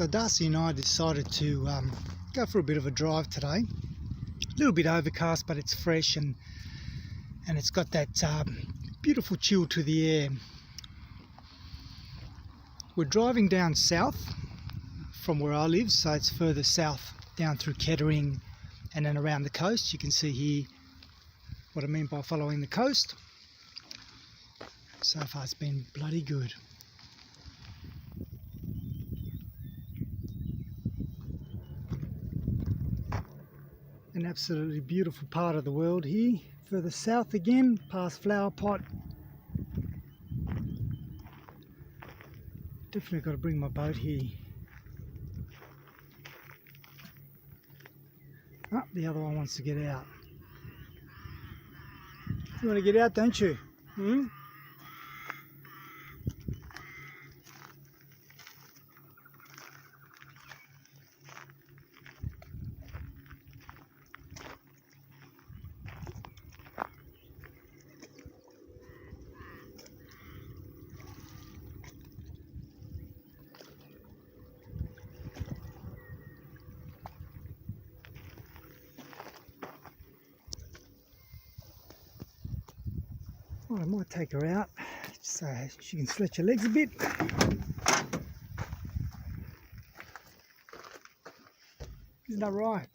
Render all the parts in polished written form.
Darcey and I decided to go for a bit of a drive today. A little bit overcast, but it's fresh and it's got that beautiful chill to the air. We're driving down south from where I live, so it's further south down through Kettering and then around the coast. You can see here what I mean by following the coast. So far it's been bloody good. An absolutely beautiful part of the world here. Further south again, past Flower Pot. Definitely got to bring my boat here. Oh, the other one wants to get out. You want to get out, don't you? Hmm? Well, I might take her out so she can stretch her legs a bit. Isn't that right?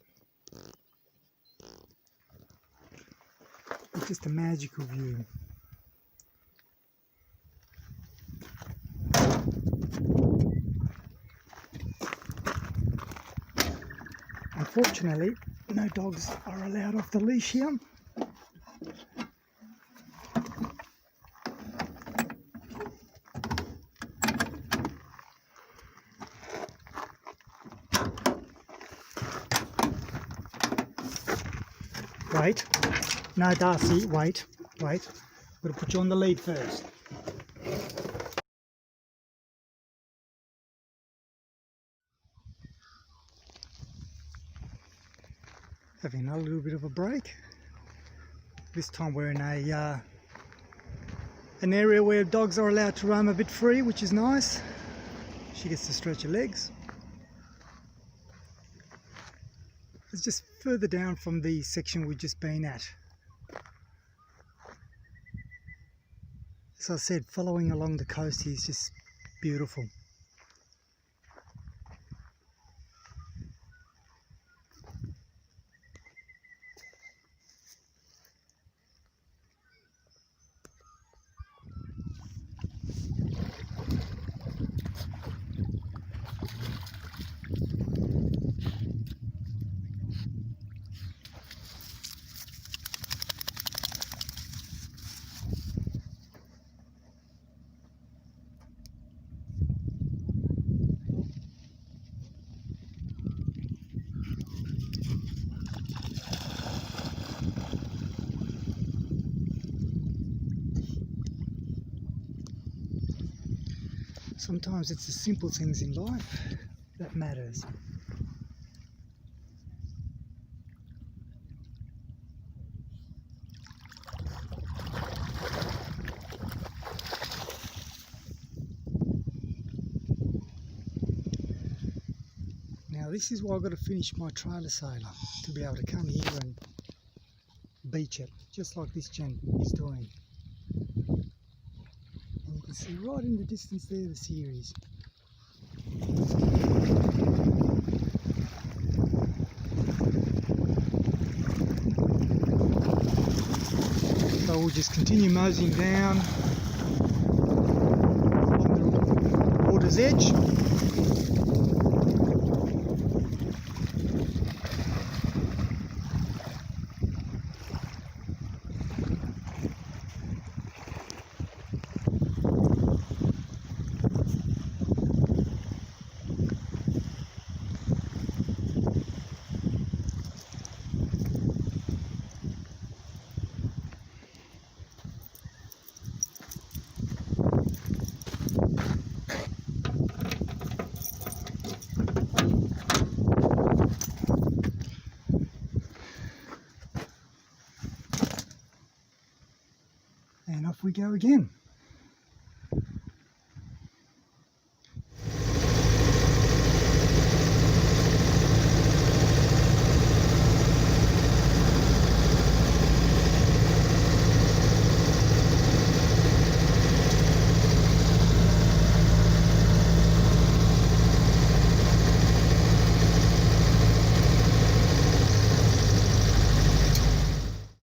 It's just a magical view. Unfortunately, no dogs are allowed off the leash here. Wait, no, Darcey, wait, I've got to put you on the lead first. Having a little bit of a break. This time we're in an area where dogs are allowed to roam a bit free, which is nice. She gets to stretch her legs. It's just further down from the section we've just been at. As I said, following along the coast here is just beautiful. Sometimes it's the simple things in life that matters. Now this is why I've got to finish my trailer sailor, to be able to come here and beach it, just like this gent is doing. And you can see right in the distance there the series. So we'll just continue moseying down on the water's edge. And off we go again.